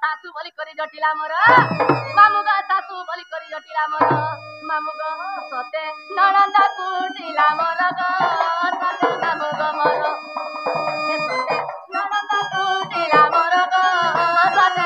सासू बोली करी जटिला मोर मामुगा सासू बोली करी जटिला मोर मामुगा सते नणंदा कुटिला मोर गो सते मामुगा मोर सते नणंदा कुटिला मोर गो सते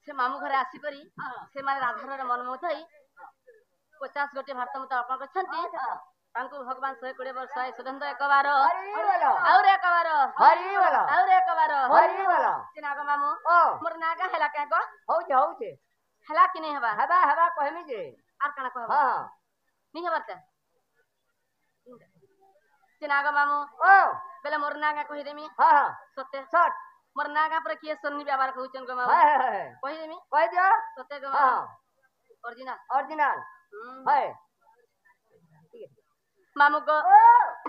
मामू घर आसिकरी से माने राधार मनमोह थई 50 गोटे भारत मत अर्पण करछंती तांको भगवान 120 वर्ष आय सुगंध एक बार और एक बार हरि वाला और एक बार हरि वाला सिनाग मामू मोर नागा हेला के को हो छे हेला कि नहीं हबा हबा हबा कहमी जे आर कना कहबा हां नहीं हबरता सिनाग मामू बेले मोर नागा कहि देमी हां सत्य सट मोर नागा पर किए सोनी व्यवहार कहउचन गो मामू कहि देमी कहि दियो सत्य गो मामू ओरिजिनल ओरिजिनल है मामू गो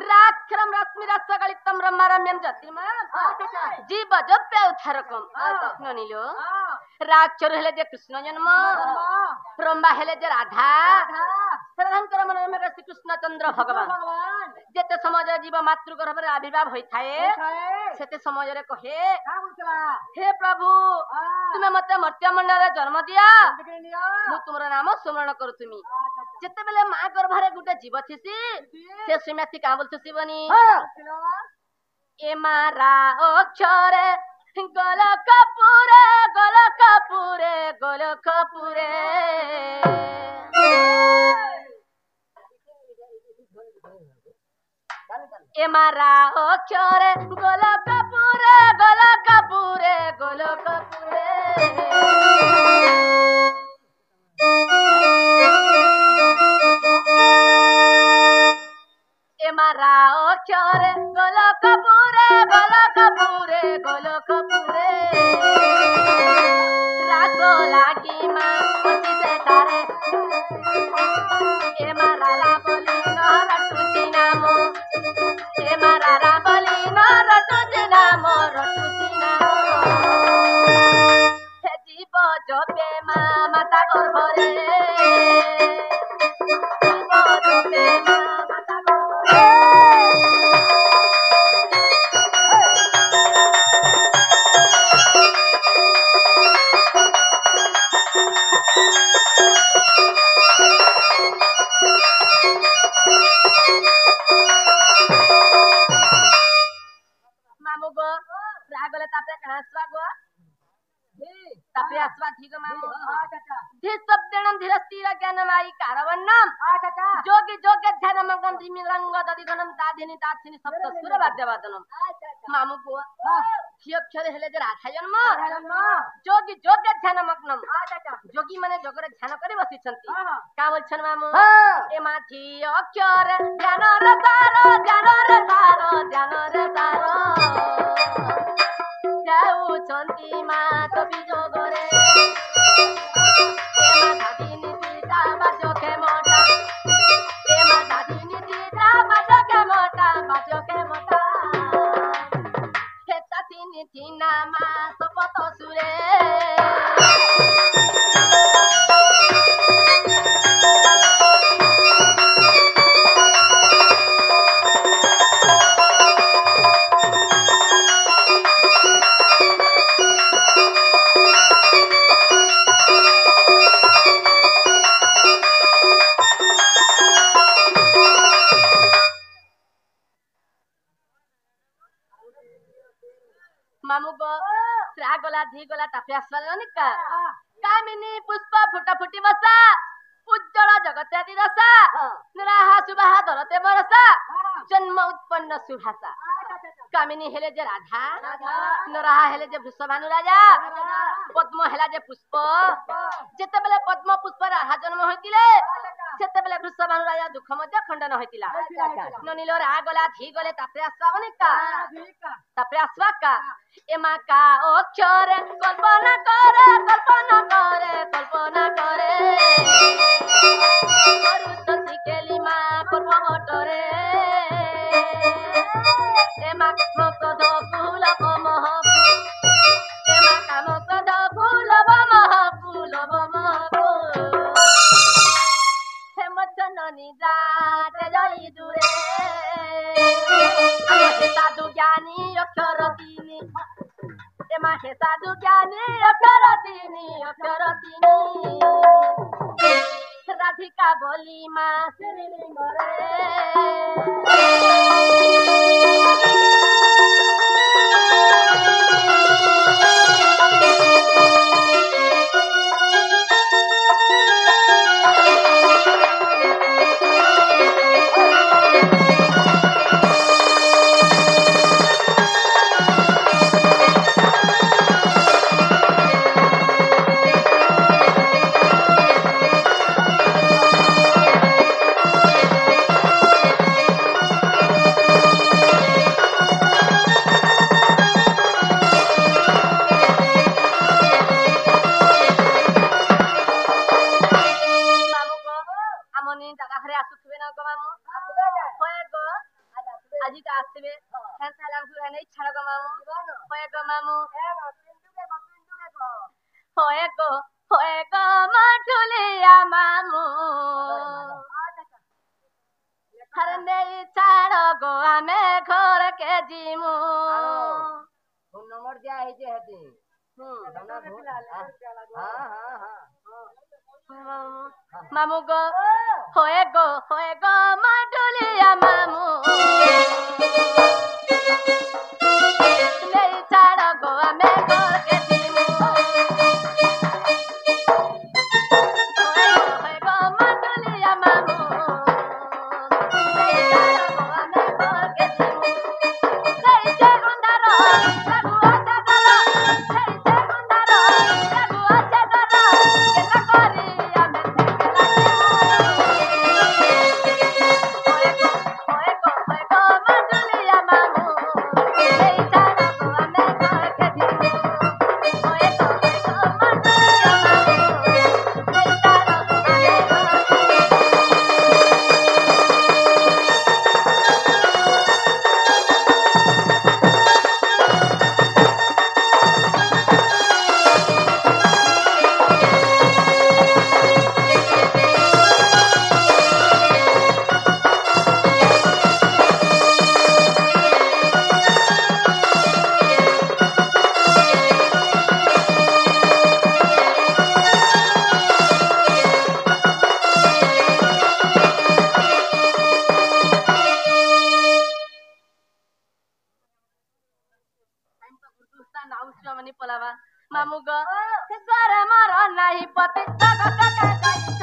राक्षरम रश्मि रसगलितम रमारम्यम जतिमान जीव जप्य उद्धारकम ननिलो राक्षर हेले जे कृष्ण जन्म रंबा हेले जे राधा राधांकर मन में श्री कृष्ण चंद्र भगवान जेते समाज जीव मातृ गर्भ रे आविर्भाव होई थाए सेते समाज रे कहे हे प्रभु तुमे मते मर्त्य मंडल रे जन्म दिया मु तुमरो नाम स्मरण करूतुमी जेते बेले मां गर्भ रे गुटे जीव थिसी से सुमेती का बोलतुसी बनी ए मारा अक्षरे गोलकपुरे गोलकपुरे गोलकपुरे ए मारा अक्षरे गोलकपुरे गोलकपुरे गोलकपुरे ए मारा अक्षरे गोलकपुरे गोलकपुरे गोलकपुरे राग लागी मा पति से तारे ए मारा राबली न रटुची नाम ए मारा राबली न रटुची नाम हे जीव जपे मा माता गर्भरे जीव जपे मा माता गर्भरे तापे अस्वा ठीक मामू धीर शब्देन धीरस्थिर ज्ञानमाई कारवन्नम जोगी जोगे ध्यान मगन रिमिलंग ददिगणम दाधिनी दाक्षिणी सप्त सुर वाद्यवादनम मामू को थिय क्षर हेले जे राधा जन्म जोगी जोगे ध्यान मग्नम जोगी माने जगरे ध्यान करी बसिछंती का बोलछन मामू ए माथि अक्षर ध्यान रे तारो ध्यान रे तारो ध्यान रे तारो जाऊछंती मा कवि जोगरे ए मा दादिनी सीता बाजो के मोटा ए मा दादिनी सीता बाजो के मोटा हे तातिनी तीना मा सपत सुरे मामू को गला धी गला टापे आसवानिका कामिनी पुष्प फुटा फुटी बसा उज्जवल जगत आदि रसा निराहा सुबाहा धरते बरसा जन्म उत्पन्न सुहासा कामिनी हेले जे राधा नराहा हेले जे वृषभानु राजा पद्म हेला जे पुष्प जेते बेले पद्म पुष्प राधा जन्म होइतिले सेते बेले वृषभानु राजा दुख मध्य खंडन होइतिला ननिल रा गला धी गले तापे आसवानिका तापे आसवाका एमा का अक्षर कल्पना करे करुसती केली मा पर्वतरे एमा मकद फूलब महबू एमा का मकद फूलब महबू हेमचननी जाते जई दूरे आमे साधु ज्ञानी अक्षर तीनी एमा हे साधु ज्ञानी अक्षर तीनी राधिका बोली मा श्रीलिंग मामू गो होए गो माडुलिया मामू नहीं छाड़ गो हमें घर के जीमू होए गो माडुलिया मामू नहीं छाड़ गो हमें घर के जीमू नहीं से अंधारो लगू आचा करो नहीं से अंधारो लगू आचा करो कैसा करी मामू गो सर मारो नहीं पति जगत के दाई